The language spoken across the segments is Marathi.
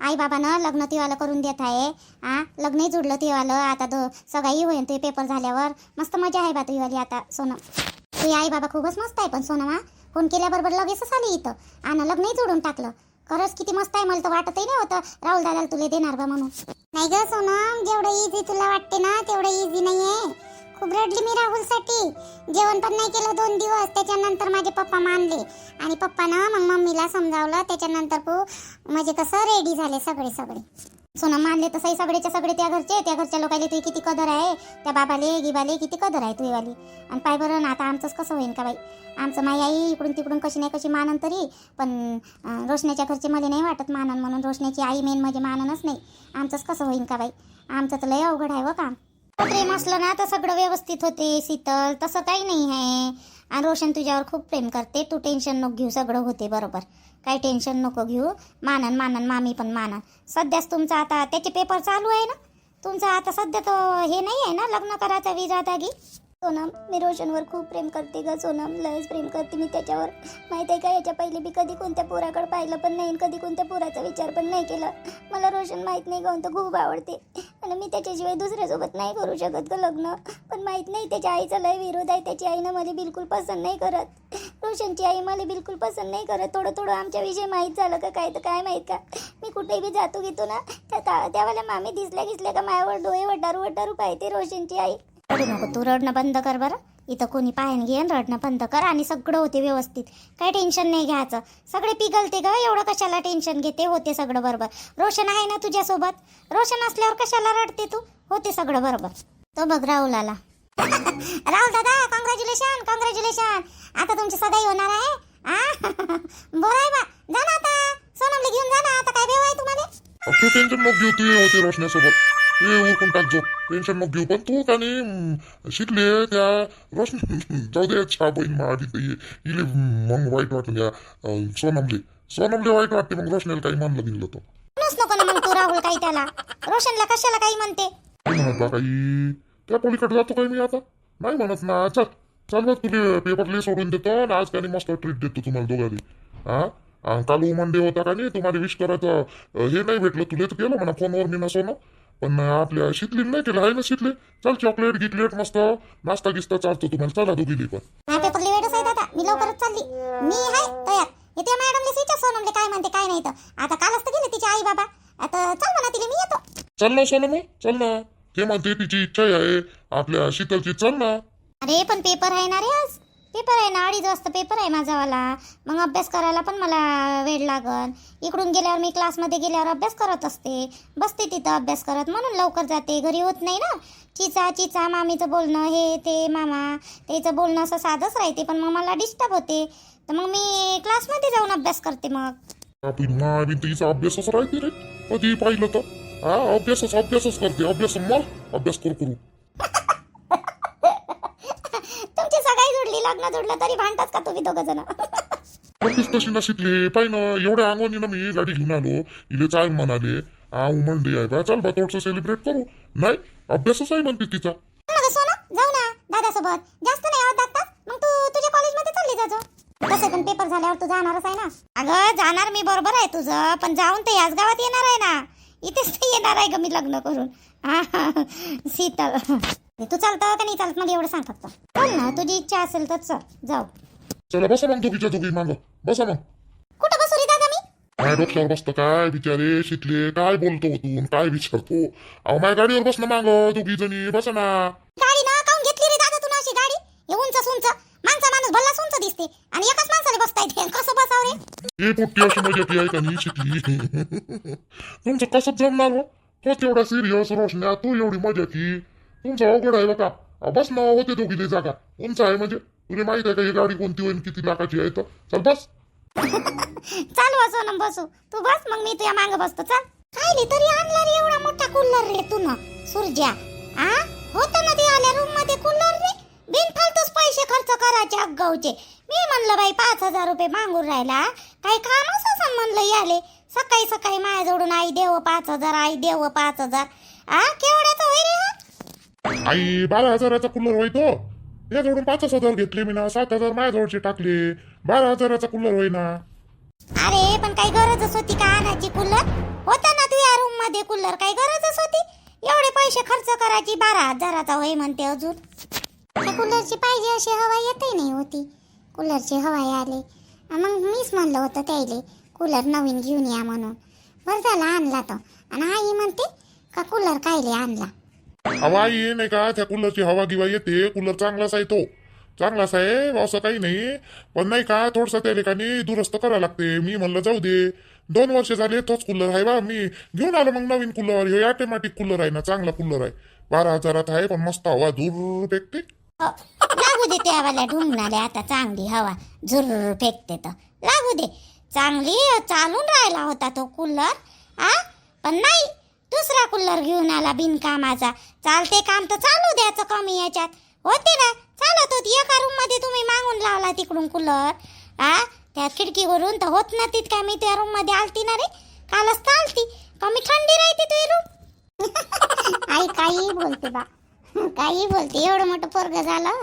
आई बाबानं लग्न तिवालं करून देत आहे. लग्नही जुडलं तिवालं. आता सगळी होईल ते पेपर झाल्यावर. मस्त मजा आहे बा तुझीवाली आता सोनम. तुझे आई बाबा खूपच मस्त आहे पण सोनम. फोन केल्याबरोबर लगेचच आली इथं आणि लग्नही जोडून टाकलं. खरंच किती मस्त आहे. मला तर वाटतही नाही होतं राहुल दादाला तुला देणार बा म्हणून. नाही ग सोनम, जेवढं इझी तुला वाटते ना तेवढं इझी नाही आहे. खूप रडली मी राहुलसाठी. जेवण पण नाही केलं 2 दिवस. त्याच्यानंतर माझे पप्पा मानले आणि पप्पानं मग मम्मीला समजावलं. त्याच्यानंतर म्हणजे कसं रेडी झाले सगळे सोनम. मानले तसंही सगळेच्या सगळे त्या घरच्या लोकांना तुझी किती कदर आहे. त्या बाबाले गिबाले किती कदर आहे तुझीवाली. आणि पाय बरं ना आता आमचंच कसं होईन का बाई. आमचं माई आई इकडून तिकडून कशी नाही कशी मानन तरी पण रोशनीच्या घरचे मला नाही वाटत मानन म्हणून. रोशनीची आई मेन म्हणजे माननच नाही. आमचंच कसं होईन का बाई. आमचं तर लय अवघड आहे व काम. प्रेम असलं ना तर सगळं व्यवस्थित होते शीतल. तसं काही नाही आहे. आणि रोशन तुझ्यावर खूप प्रेम करते. तू टेन्शन नको घेऊ, सगळं होते बरोबर. काही टेन्शन नको घेऊ. मानन मामी पण मानन. सध्याच तुमचं आता त्याचे पेपर चालू आहे ना. तुमचं आता सध्या तो हे नाही आहे ना लग्न करायचा विजा दागी. सोनम, मी रोशनवर खूप प्रेम करते ग सोनम. लयच प्रेम करते मी त्याच्यावर. माहिती आहे का, याच्या पहिले मी कधी कोणत्या पोराकडे पाहिलं पण नाही, कधी कोणत्या पोराचा विचार पण नाही केला. मला रोशन माहीत नाही कोणतं खूप आवडते आणि मी त्याच्याशिवाय दुसऱ्यासोबत नाही करू शकत ग लग्न. पण माहीत नाही त्याच्या आईचा लय विरोध आहे. त्याची आईनं मला बिलकुल पसंत नाही करत. रोशनची आई मला बिलकुल पसंत नाही करत. थोडं आमच्याविषयी माहीत झालं का काय तर काय माहीत का. मी कुठेही बी जातो घेतो ना त्यावेळेला मामी दिसल्या का माझ्यावर डोळे वटारू पाहते रोशनची आई. रडू नको तू, रडणं बंद कर बरं. इथं कोणी पाहून घेन, रडणं बंद कर आणि सगळं होते व्यवस्थित. काही टेन्शन नाही घ्यायचं. सगळे पिघलते ग, एवढं कशाला टेन्शन घेते. होते सगळं बरोबर. रोशन आहे ना तुझ्यासोबत. रोशन असल्यावर कशाला रडते तू. होते सगळं बरोबर. तो बघ राहुल आला. राहुल दादा कॉंग्रॅच्युलेशन. आता तुमची सगाई होणार आहे. बरं आहे बा. जा ना आता सोनमला घेऊन जा ना. आता काय भेव आहे तुम्हाला. तू टेन्शन नको घेऊ. तू होते रोशनीसोबत ते उरकून टाकजो. टेन्शन नको घेऊ. पण तू का नाही शिकले त्या रोशनी जाऊ दे. छा बहीण मारी इले मग वाईट वाटलं या सोनमले वाईट वाटते. मग रोशनीला काही मानलं दिलं तो नको ना मग तू राहुल काही त्याला. रोशनला कशाला काही म्हणते. नाही म्हणत बा काही. त्या पोलीकडे जातो काही मी आता नाही म्हणत ना. चल बघ तुला पेपरले सोडून देतो. आज काही मस्त ट्रीट देतो तुम्हाला दोघांनी. काल मंडे होता का नाही. तुम्हाला विश करायचं हे नाही भेटलं. तुला तर केलं म्हणा फोनवर मी ना सोनं. पण आपल्या शीतली नाही केलं आहे ना. शीतली चल चॉकलेट गिकलेट मस्त नाश्ता गिस्ता चालतो तुम्हाला. चला दोघी पण. पेपरली वेळच आहे दादा. मी लवकरच चालली. मी आहे तयार. येते मॅडमले विचार सोनमले काय म्हणते काय नाही तर. आता कालच तर गेले तिचे आई बाबा. आता चल म्हणा तिला मी येतो. चल ना सोनम चल ना. ते म्हणते तिची इच्छा आहे आपल्या शीतलची. चल ना. अरे पण पेपर आहे ना रे आज. पेपर आहे ना 2:30 वाजता पेपर आहे माझावाला. मग अभ्यास करायला पण मला वेळ लागन. इकडून गेल्यावर मी क्लासमध्ये गेल्यावर अभ्यास करत असते. बसते तिथं अभ्यास करत म्हणून लवकर जाते. घरी होत नाही ना. चिचा मामीचं बोलणं हे ते मामा त्याचं बोलणं असं साधंच राहते. पण मग मला डिस्टर्ब होते. तर मग मी क्लासमध्ये जाऊन अभ्यास करते. मग आपली तिचा अभ्यासच राहते रे. कधी पाहिलं तर अभ्यासच करते. अभ्यास करू. तुमची सगळी जुडली लग्न जुडलं तरी भांडतात का तुम्ही दोघं जण. तशी ना शिकले पाय ना. एवढ्या अंगवणी ना मी गाडी घेऊन आलो. इले चाल म्हणाले मंडे आहे बा. चल बा थोडस सेलिब्रेट करू. नाही अभ्यासच आहे म्हणते तिचा. जाऊ ना दादासोबत. जास्त नाही आवडतात. मग तू तुझ्या कॉलेजमध्ये चालली जाजो. तसे पण पेपर झाल्यावर तू जाणारच आहे ना. अगं जाणार मी बरोबर आहे तुझं. पण जाऊन ते याच गावात येणार आहे ना. इथेच नाही येणार आहे ग मी लग्न करून. शीतल तू चालतं का नाही चालत मला एवढं सांग फक्त. चल ना तुझी इच्छा असेल तर चल जाऊ. चला बसा मग दोघी मागं बसा मग. कुठं बसू रे दादा मी. काय डोक्यावर बसतं काय बिचारे शिकले. काय बोलतो तू काय विचारतो. अहो माझ्या गाडीवर बस ना माग दोघी जणी बसा ना. गाडी ना काऊन घेतली रे दादा तू अशी गाडी. हे उंच माणूस भल्लाच उंच दिसते आणि एकाच माणसाला बसता येते. कसं बसाव रे. हे पोट्टी अशी मजा की आहे का नाही शिकली. तुमचं कसं जमणार हो. तो तेवढा सिरियस रोशन्या. तू एवढी मजा की तुमचं अवघड आहे बघा. बस ना होते दोघी जागा. उंच आहे म्हणजे तुला माहित आहे का ही गाडी कोणती होईल किती लाखाची आहे तर. चल बस. चालू असो ना बसू. तू बस मग मी तुझ्या मागे बसतो. चल. खायली तरी आणला रे एवढा मोठा कूलर रे तू ना सुरज्या. होता ना ते आल्या रूम मध्ये कूलर रे. बिनफालतूच पैसे खर्च करायचे अगाऊचे. मी म्हणलं बाई 5,000 रुपये मागून राहिला. काही कामच असं म्हणलं याले. सकाळी माझ्या जोडून आई देव 5,000 आई देव 5,000. केवढ्याचा होय रे हा. आई 12,000चा कूलर होय तो. याजवळून 5,000 घेतले मी ना. 7,000 माझ्याजवळचे टाकले. 12,000चा कूलर होय ना. अरे पण काही गरजच होती का आणायची कूलर. होता ना तुझ्या रूम मध्ये कूलर, काही गरजच होती एवढे पैसे खर्च करायची? 12,000चा होय म्हणते अजून. त्या कूलरची पाहिजे अशी हवा येतही नाही होती, कूलरची हवा आली. मग मीच म्हणलं होतं त्याइले कूलर नवीन घेऊन या म्हणून. बरं झाला आणला तो. आणि आई म्हणते का कूलर कायले आणला? हवा ये नाही का, त्या कूलरची हवा गिवा येते. कूलर चांगलाच आहे, तो चांगलाच आहे, असं काही नाही. पण नाही का थोडंसं त्या ठिकाणी दुरुस्त करायला लागते. मी म्हणलं जाऊ दे, 2 वर्ष झाले तोच कूलर आहे बा. मी घेऊन आलो मग नवीन कूलर. हे ऑटोमॅटिक कूलर आहे ना, चांगला कूलर आहे. 12,000 आहे, पण मस्त हवा दूर फेकते. लागू दे त्यावाल्या ढुंगणाले आता चांगली हवा झुर फेकते तर लागू दे. चांगली चालून राहिला होता तो कूलर. पण नाही, दुसरा कूलर घेऊन आला बिनकामाचा. चालते काम तर चालू द्यायचं कमी याच्यात. होते ना चालत होती. एका रूम मध्ये तुम्ही मागून लावला तिकडून कूलर. त्या खिडकीवरून तर होत ना तित काय. मी त्या रूम मध्ये आलती ना रे, कालच चालती. कमी थंडी राहते तुझी रूम. आई काही बोलते बा, काही बोलते. एवढं मोठं पोरग झालं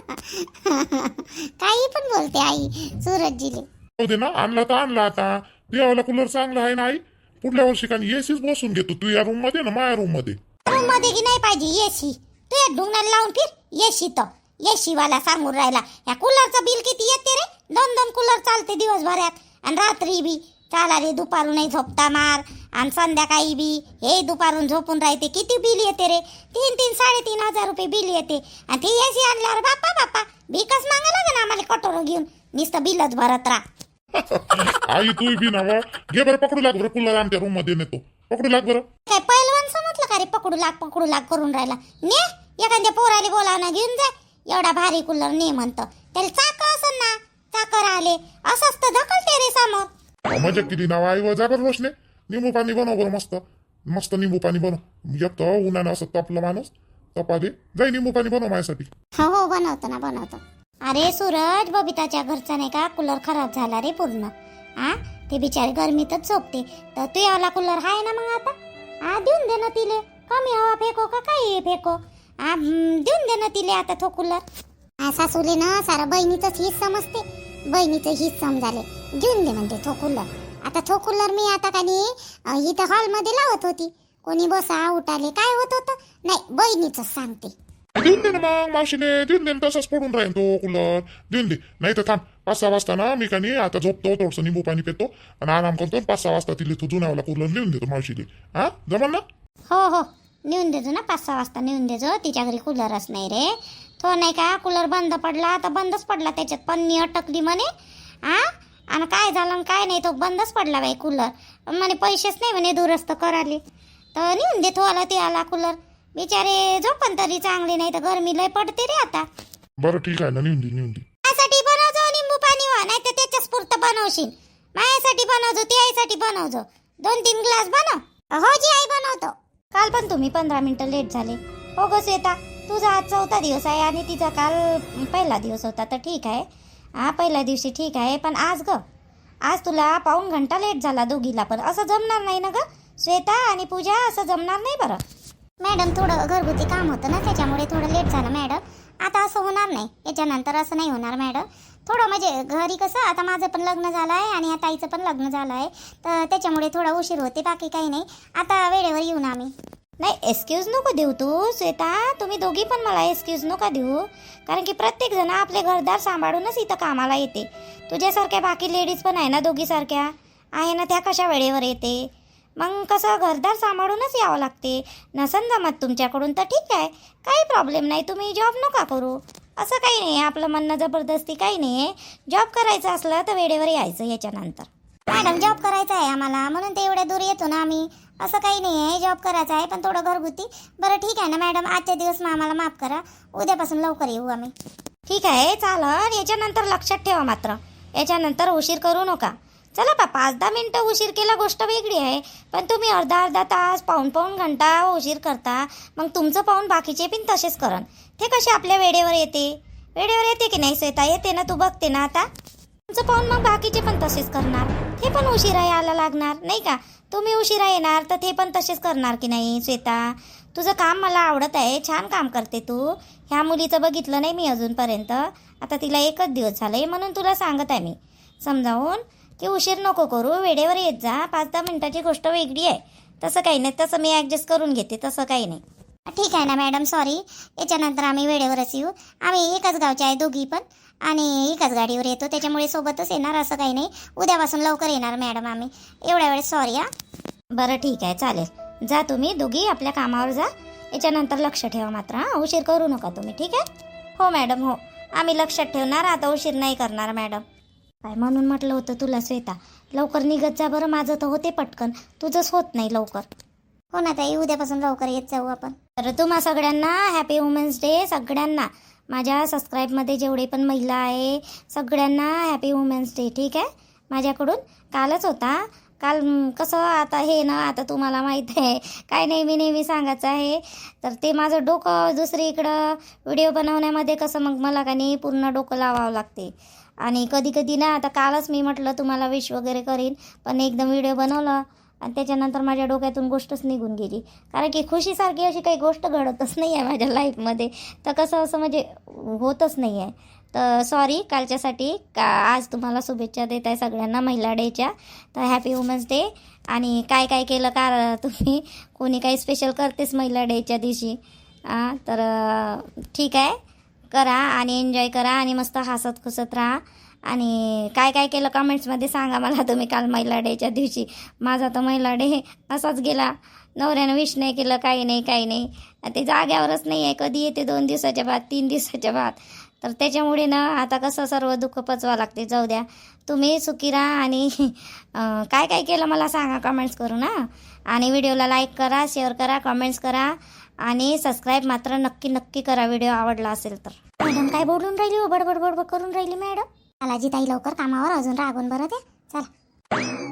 काही पण बोलते आई सूरजजीले. जाऊ दे ना, आणला तर आणला. आता तुझ्यावाला कूलर चांगला आहे ना आई. पुढल्या वर्षी का एसीच बसून घेतो तू या रूम मध्ये ना, माझ्या रूम मध्ये. रूम मध्ये की नाही पाहिजे एसी. तू एक ढुंगणाला लावून फिर एसी. तर एसी वाला सांगून राहिला. या कूलरचं बिल किती येते रे? 2 कूलर चालते दिवसभरात. आणि रात्री बी चाला रे, दुपारूनही झोपता मार. आणि संध्याकाळी बी हे दुपारून झोपून राहते. किती बिल येते रे? 3,000-3,500 रुपये बिल येते. आणि ती एसी आणल्यावर बाप्पा बाप्पा बिकच मागा लागेल आम्हाला कटोरं घेऊन. नुसतं बिलच भरत राहा. आई तू बी ना घे बरं, पकडू लाग बरं कूलर. आमच्या रूम मध्ये नेतो, पकडू लाग बरं. काय पहिलवान समजलं का रे? पकडू लाग करून राहिला. ने एखाद्या पोराले बोलावं घेऊन जा. एवढा भारी कूलर ने म्हणतं. त्याला चाक असन ना, चाकर आले असंच तर ढकलते रे समोर. मजा किती नाव आई व जागर रोशने. निंबू पाणी बनव बरं, मस्त मस्त निंबू पाणी बनव. एक तर उन्हानं असं तपलं माणूस तपा दे. जाई निंबू पाणी बनव माझ्यासाठी. हो बनवतो ना बनवतो. अरे सूरज, बबिताच्या घरचा नाही का कूलर खराब झाला रे पूर्ण. ते बिचारे गरमीतच झोपते. तर तू यावला कूलर आहे ना मग आता. देऊन दे ना तिले. कमी हवा फेको का काही फेको. देऊन दे ना तिले आता तो कूलर. सासूले ना सारा बहिणीचंच हित समजते. बहिणीचं हित समजाले. देऊन दे म्हणते तो कूलर. आता तो कूलर मी आता का नाही इथं हॉलमध्ये लावत होती. कोणी बसा उठाले काय होत होतं नाही, बहिणीचंच सांगते. देऊन दे ना मग मावशीने, देऊन दे ना. तसंच पडून राहील तो कूलर. देऊन दे. नाही तर थांब 5-6 वाजता ना मी का नाही आता झोपतो, थोडंसं निंबू पाणी पितो आणि आराम करतो. 5-6 वाजता तिला तू जुनावाला कूलर नेऊन देतो मावशीले. जमल ना? हो नेऊन देजो ना. 5-6 वाजता नेऊन देजो. तिच्या घरी कूलरच नाही रे. तो नाही का कूलर बंद पडला तर बंदच पडला. त्याच्यात पन्नी अटकली म्हणे. आणि काय झालं काय नाही, तो बंदच पडला बाई कूलर. म्हणे पैसेच नाही म्हणे दुरुस्त कराले. तर नेऊन दे तो आला ते आला कूलर. बिचारे झोपन तरी चांगले, नाही तर गरमी लय पडते रे आता. बरं ठीक आहे ना, नेऊन दे. माझ्यासाठी बनवजो निंबू पाणी वा, नाही तर त्याच्याच पुरतं बनवशील. माझ्यासाठी बनवजो, ती आईसाठी बनवजो. 2-3 ग्लास बनव. हो जी आई बनवतो. काल पण तुम्ही 15 मिनिटं लेट झाले. हो ग श्वेता, तुझा आज 4था दिवस आहे आणि तिचा काल पहिला दिवस होता. तर ठीक आहे, पहिल्या दिवशी ठीक आहे. पण आज तुला पाऊण घंटा लेट झाला दोघीला पण. असं जमणार नाही ना ग श्वेता आणि पूजा, असं जमणार नाही बरं. मॅडम थोडं घरगुती काम होतं ना, त्याच्यामुळे थोडं लेट झालं मॅडम. आता असं होणार नाही, याच्यानंतर असं नाही होणार मॅडम. थोडं म्हणजे घरी कसं आता माझं पण लग्न झालं आहे आणि या ताईचं पण लग्न झालं आहे, तर त्याच्यामुळे थोडा उशीर होते. बाकी काही नाही, आता वेळेवर येऊ ना आम्ही. नाही एक्सक्यूज नको देऊ तू श्वेता. तुम्ही दोघी पण मला एक्सक्यूज नका देऊ. कारण की प्रत्येक जण आपले घरदार सांभाळूनच इथं कामाला येते. तुझ्यासारख्या बाकी लेडीज पण आहे ना, दोघीसारख्या आहे ना, त्या कशा वेळेवर येते. मग कसं घरदार सांभाळूनच यावं लागते. नसन जमत तुमच्याकडून तर ठीक आहे, काही प्रॉब्लेम नाही. तुम्ही जॉब नका करू, असं काही नाही. आपलं म्हणणं जबरदस्ती काही नाही आहे. जॉब करायचं असलं तर वेळेवर यायचं. याच्यानंतर मॅडम जॉब करायचा आहे आम्हाला, म्हणून ते एवढ्या दूर येतो ना आम्ही. असं काही नाही आहे, जॉब करायचा आहे पण थोडं घरगुती. बरं ठीक आहे ना मॅडम, आजच्या दिवस मग आम्हाला माफ करा. उद्यापासून लवकर येऊ आम्ही. ठीक आहे चालेल. याच्यानंतर लक्षात ठेवा मात्र, याच्यानंतर उशीर करू नका. चला 5-10 मिनटं उशीर केला गोष्ट वेगळी आहे, पण तुम्ही अर्धा तास पाऊण घंटा उशीर करता. मग तुमचं पाहून बाकीचे पण तसेच करन. ते कसे आपल्या वेळेवर येते की नाही श्वेता? येते ना, तू बघते ना आता. तुमचं पाहून मग बाकीचे पण तसेच करणार. ते पण उशिरा यायला लागणार नाही का? तुम्ही उशिरा येणार तर ते पण तसेच करणार की नाही श्वेता? तुझं काम मला आवडत आहे, छान काम करते तू. ह्या मुलीचं बघितलं नाही मी अजूनपर्यंत. आता तिला 1च दिवस झाले म्हणून तुला सांगत आहे मी समजावून की उशीर नको करू, वेळेवर येत जा. 5-10 मिनिटाची गोष्ट वेगळी आहे, तसं काही नाही, तसं मी ॲडजस्ट करून घेते, तसं काही नाही. ठीक आहे ना मॅडम, सॉरी. याच्यानंतर आम्ही वेळेवरच येऊ. आम्ही एकाच गावचे आहे दोघी पण, आणि एकाच गाडीवर येतो, त्याच्यामुळे सोबतच येणार, असं काही नाही. उद्यापासून लवकर येणार मॅडम आम्ही. एवढ्या वेळेस सॉरी हा. बरं ठीक आहे, चालेल. जा तुम्ही दोघी आपल्या कामावर जा. याच्यानंतर लक्ष ठेवा मात्र, हां, उशीर करू नका तुम्ही, ठीक आहे? हो मॅडम, हो, आम्ही लक्षात ठेवणार. आता उशीर नाही करणार मॅडम. काय म्हणून म्हटलं होतं तुला श्वेता, लवकर निघत जा बरं. माझं तर होते पटकन, तुझंच होत नाही लवकर. हो ना ताई, उद्यापासून लवकर येत जाऊ आपण. तर तुम्हा सगळ्यांना हॅपी वुमेन्स डे. सगळ्यांना, माझ्या सबस्क्राईबमध्ये जेवढे पण महिला आहे सगळ्यांना हॅपी वुमेन्स डे, ठीक आहे? माझ्याकडून कालच होता. काल कसं आता हे ना, आता तुम्हाला माहीत आहे काय नेहमी सांगायचं आहे, तर ते माझं डोकं दुसरीकडं व्हिडिओ बनवण्यामध्ये कसं मग मला का नाही पूर्ण डोकं लावावं लागते. आणि कधी ना, आता कालच मी म्हटलं तुम्हाला विश वगैरे करीन, पण एकदम व्हिडिओ बनवलं आणि त्याच्यानंतर माझ्या डोक्यातून गोष्टच निघून गेली. कारण की खुशीसारखी अशी काही गोष्ट घडतच नाही आहे माझ्या लाईफमध्ये. तर कसं असं म्हणजे होतच नाही आहे. तर सॉरी कालच्यासाठी. आज तुम्हाला शुभेच्छा देत आहे सगळ्यांना महिला डेच्या. तर हॅपी वुमेन्स डे. आणि काय काय केलं का तुम्ही, कोणी काही स्पेशल करतेच महिला डेच्या दिवशी. तर ठीक आहे, करा आणि एन्जॉय करा आणि मस्त हसत खुसत राहा. आणि काय काय केलं कमेंट्समध्ये सांगा मला तुम्ही काल महिला डेच्या दिवशी. माझा तर महिला डे असाच गेला, नवऱ्यानं विश नाही केलं, काही नाही. ते जाग्यावरच नाही आहे, कधी येते 2 दिवसाच्या बाद, 3 दिवसाच्या बाद. तर त्याच्यामुळे ना आता कसं सर्व दुःख पचवा लागते. जाऊ द्या, तुम्ही सुखी राहा. आणि काय काय केलं मला सांगा कमेंट्स करून. आणि व्हिडिओला लाईक करा, शेअर करा, कमेंट्स करा आणि सबस्क्राईब मात्र नक्की करा व्हिडिओ आवडला असेल तर. मॅडम काय बोलून राहिली हो, बडबड करून राहिली मॅडम. बालाजी ताई लवकर कामावर, अजून रागून बरं ते. चला.